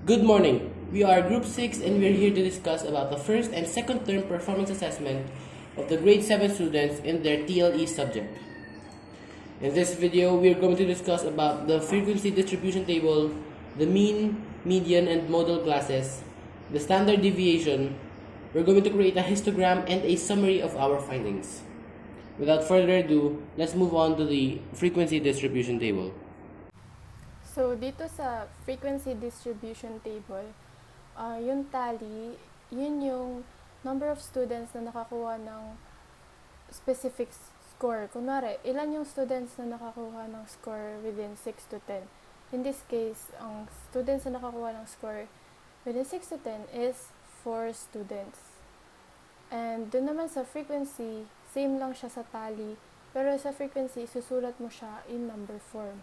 Good morning. We are Group 6 and we are here to discuss about the first and second term performance assessment of the grade 7 students in their TLE subject. In this video, we are going to discuss about the frequency distribution table, the mean, median, and modal classes, the standard deviation. We're going to create a histogram and a summary of our findings. Without further ado, let's move on to the frequency distribution table. So, dito sa frequency distribution table, yung tally, yun yung number of students na nakakuha ng specific score. Kunwari, ilan yung students na nakakuha ng score within 6 to 10. In this case, ang students na nakakuha ng score within 6 to 10 is 4 students. And dun naman sa frequency, same lang siya sa tally, pero sa frequency, susulat mo siya in number form.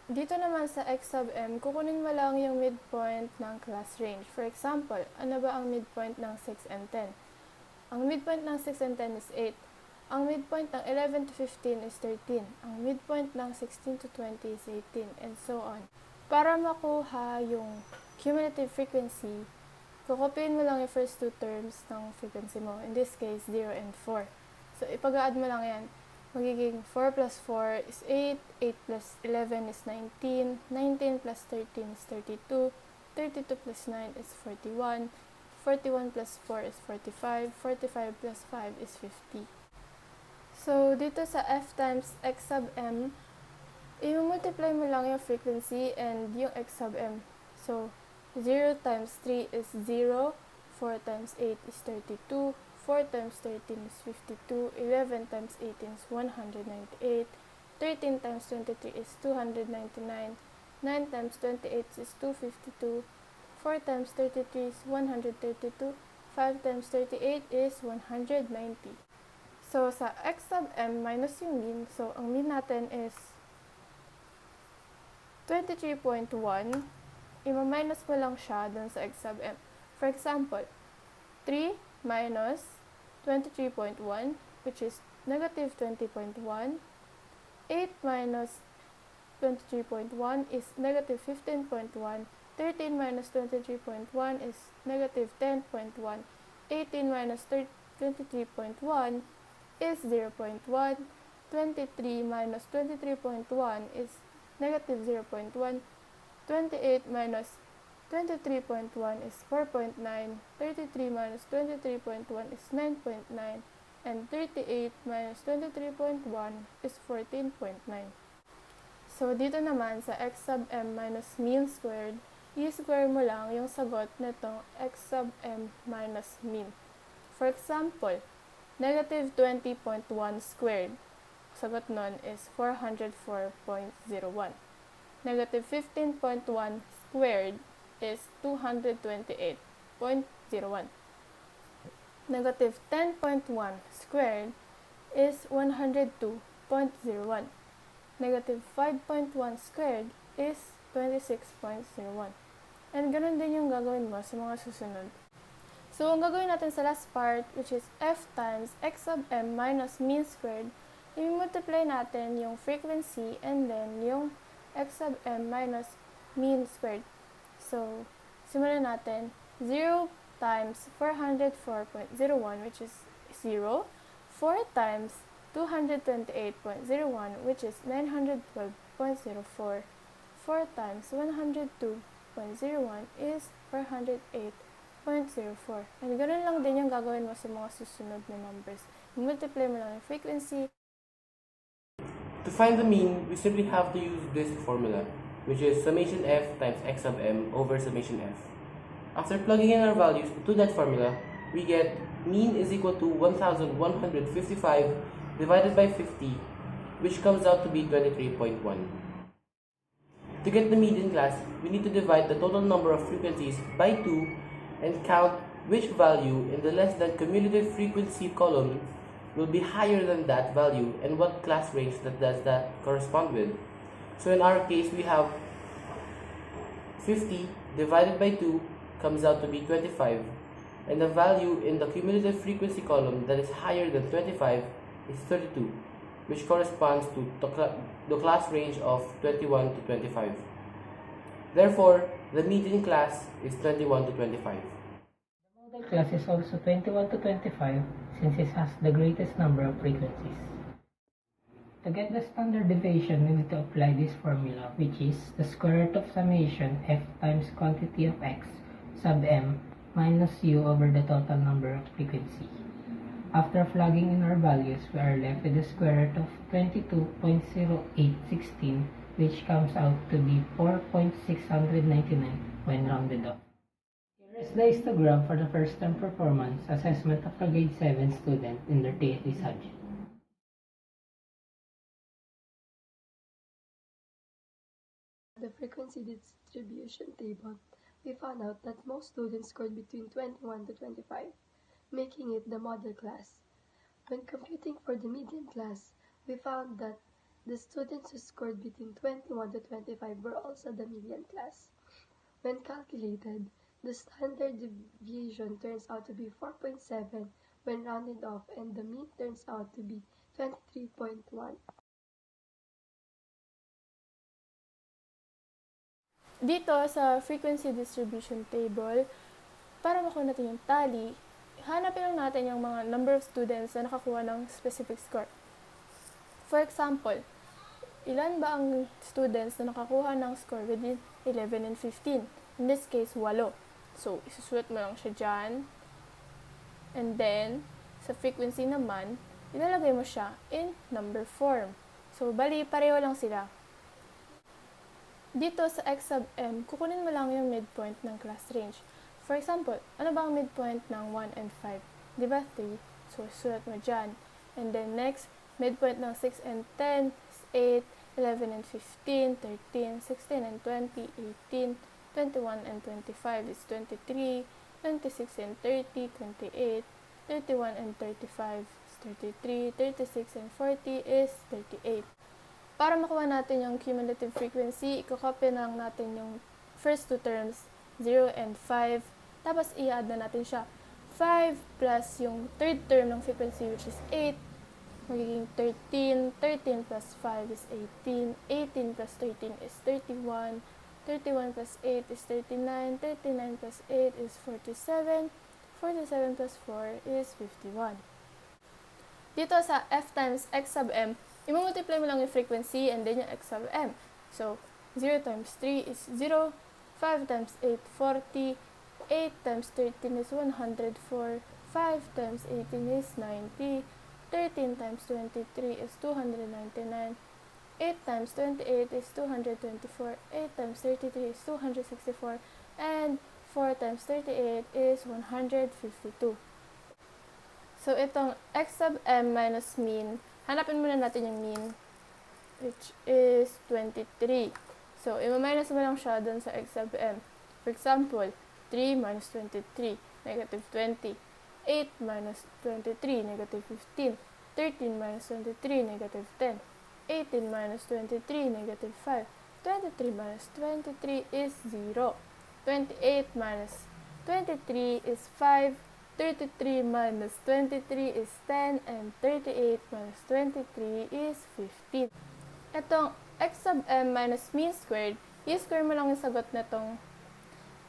Dito naman sa X sub M, kukunin mo lang yung midpoint ng class range. For example, ano ba ang midpoint ng 6 and 10? Ang midpoint ng 6 and 10 is 8. Ang midpoint ng 11 to 15 is 13. Ang midpoint ng 16 to 20 is 18, and so on. Para makuha yung cumulative frequency, kukopyahin mo lang yung first two terms ng frequency mo. In this case, 0 and 4. So, ipag-add mo lang yan. Magiging 4 plus 4 is 8, 8 plus 11 is 19, 19 plus 13 is 32, 32 plus 9 is 41, 41 plus 4 is 45, 45 plus 5 is 50. So, dito sa F times X sub M, i-multiply mo lang yung frequency and yung X sub M. So, 0 times 3 is 0, 4 times 8 is 32, 4 times 13 is 52, 11 times 18 is 198, 13 times 23 is 299, 9 times 28 is 252, 4 times 33 is 132, 5 times 38 is 190. So, sa X sub M minus yung mean, so ang mean natin is 23.1, ima-minus mo lang siya dun sa X sub M. For example, 3 minus 23.1, which is negative 20.1. 8 minus 23.1 is negative 15.1. 13 minus 23.1 is negative 10.1. 18 minus 23.1 is 0.1. 23 minus 23.1 is negative 0.1. 28 minus 23.1 is 4.9, 33 minus 23.1 is 9.9, and 38 minus 23.1 is 14.9. So, dito naman sa X sub M minus mean squared, i-square mo lang yung sagot nitong X sub M minus mean. For example, negative 20.1 squared, sagot nun is 404.01. Negative 15.1 squared is 228.01. Negative 10.1 squared is 102.01. Negative 5.1 squared is 26.01. And ganun din yung gagawin mo sa mga susunod. So, ang gagawin natin sa last part, which is F times X sub M minus mean squared, i-multiply natin yung frequency and then yung X sub M minus mean squared. So, simulan natin. 0 times 404.01, which is 0. 4 times 228.01, which is 912.04. 4 times 102.01 is 408.04. And ganoon lang din yung gagawin mo sa mga susunod na numbers. Multiply mo lang yung frequency. To find the mean, we simply have to use this formula, which is summation f times x sub m over summation f. After plugging in our values to that formula, we get mean is equal to 1,155 divided by 50, which comes out to be 23.1. To get the median class, we need to divide the total number of frequencies by 2 and count which value in the less than cumulative frequency column will be higher than that value and what class range that does that correspond with. So in our case, we have 50 divided by 2 comes out to be 25, and the value in the cumulative frequency column that is higher than 25 is 32, which corresponds to the class range of 21 to 25. Therefore, The median class is 21 to 25. The model class is also 21 to 25 since it has the greatest number of frequencies. To get the standard deviation, we need to apply this formula, which is the square root of summation f times quantity of x sub m minus u over the total number of frequency. After plugging in our values, we are left with the square root of 22.0816, which comes out to be 4.699 when rounded off. Here is the histogram for the first term performance assessment of a grade 7 student in their TSE subject. The frequency distribution table, we found out that most students scored between 21 to 25, making it the model class. When computing for the median class, we found that the students who scored between 21 to 25 were also the median class. When calculated, the standard deviation turns out to be 4.7 when rounded off, and the mean turns out to be 23.1. Dito sa frequency distribution table, para makuha natin yung tally, hanapin lang natin yung mga number of students na nakakuha ng specific score. For example, ilan ba ang students na nakakuha ng score within 11 and 15? In this case, 8. So, isusulat mo lang siya dyan. And then, sa frequency naman, ilalagay mo siya in number form. So, bali, pareho lang sila. Dito sa x sub m, kukunin mo lang yung midpoint ng class range. For example, ano ba ang midpoint ng 1 and 5? Diba 3? So, sulat mo dyan. And then next, midpoint ng 6 and 10 is 8, 11 and 15, 13, 16 and 20, 18, 21 and 25 is 23, 26 and 30, 28, 31 and 35 is 33, 36 and 40 is 38. Para makuha natin yung cumulative frequency, i-copy lang natin yung first two terms, 0 and 5. Tapos i-add na natin siya. 5 plus yung third term ng frequency, which is 8, magiging 13. 13 plus 5 is 18. 18 plus 13 is 31. 31 plus 8 is 39. 39 plus 8 is 47. 47 plus 4 is 51. Dito sa f times x sub m, i-multiply mo lang yung frequency and then yung x sub m. So, 0 times 3 is 0. 5 times 8, 40. 8 times 13 is 104. 5 times 18 is 90. 13 times 23 is 299. 8 times 28 is 224. 8 times 33 is 264. And 4 times 38 is 152. So, itong x sub m minus mean, hanapin muna natin yung mean, which is 23. So, i-minus mo lang siya dun sa x sub m. For example, 3 minus 23, negative 20. 8 minus 23, negative 15. 13 minus 23, negative 10. 18 minus 23, negative 5. 23 minus 23 is 0. 28 minus 23 is 5. 33 minus 23 is 10. And 38 minus 23 is 15. Itong x sub m minus mean squared, i-square mo lang yung sagot na itong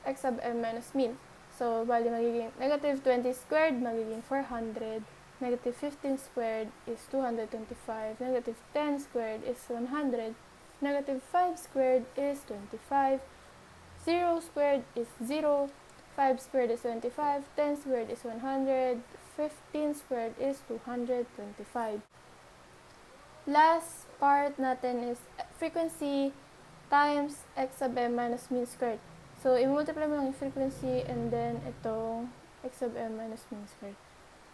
x sub m minus mean. So, bali magiging negative 20 squared, magiging 400. Negative 15 squared is 225. Negative 10 squared is 100. Negative 5 squared is 25. 0 squared is 0. 5 squared is 25. 10 squared is 100. 15 squared is 225. Last part natin is frequency times x sub m minus mean squared. So, i-multiply mo lang yung frequency and then itong x sub m minus mean squared.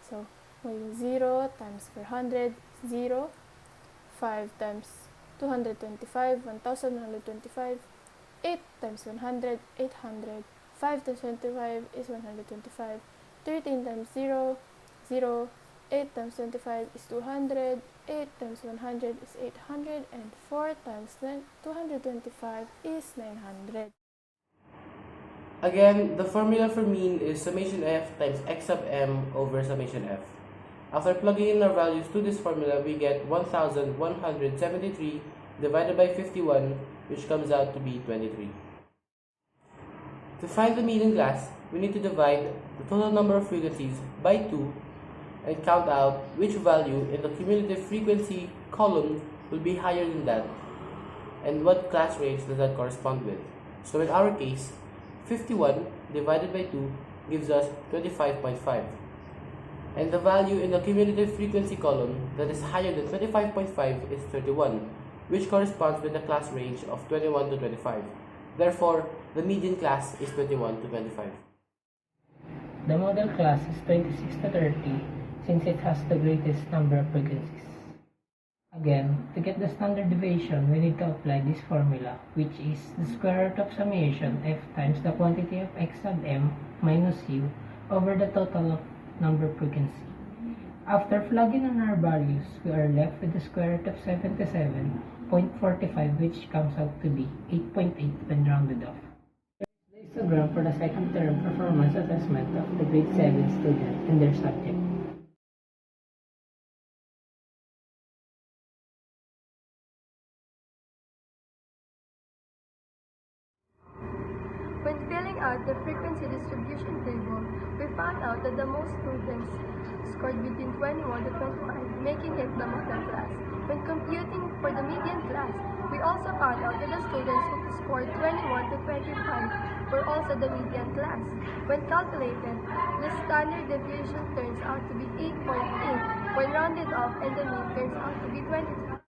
So, maging 0 times 400, 0. 5 times 225, 1,125. 8 times 100, 800. 5 times 25 is 125. 13 times 0, 0. 8 times 25 is 200. 8 times 100 is 800. And 4 times 225 is 900. Again, the formula for mean is summation f times x sub m over summation f. After plugging in our values to this formula, we get 1,173 divided by 51, which comes out to be 23. To find the median class, we need to divide the total number of frequencies by 2 and count out which value in the cumulative frequency column will be higher than that and what class range does that correspond with. So in our case, 51 divided by 2 gives us 25.5. And the value in the cumulative frequency column that is higher than 25.5 is 31, which corresponds with the class range of 21 to 25. Therefore, the median class is 21 to 25. The model class is 26 to 30 since it has the greatest number of frequencies. Again, to get the standard deviation, we need to apply this formula, which is the square root of summation f times the quantity of x sub m minus u over the total of number of frequency. After plugging in our values, we are left with the square root of 77.45, which comes out to be 8.8 when rounded off. The histogram for the second term performance assessment of the grade 7 student and their subject. When filling out the frequency distribution table, we found out that the most students scored between 21 to 25, making it the model class. When computing for the median class, we also found out that the students who scored 21 to 25 were also the median class. When calculated, the standard deviation turns out to be 8.8 when rounded off, and the mean turns out to be 23.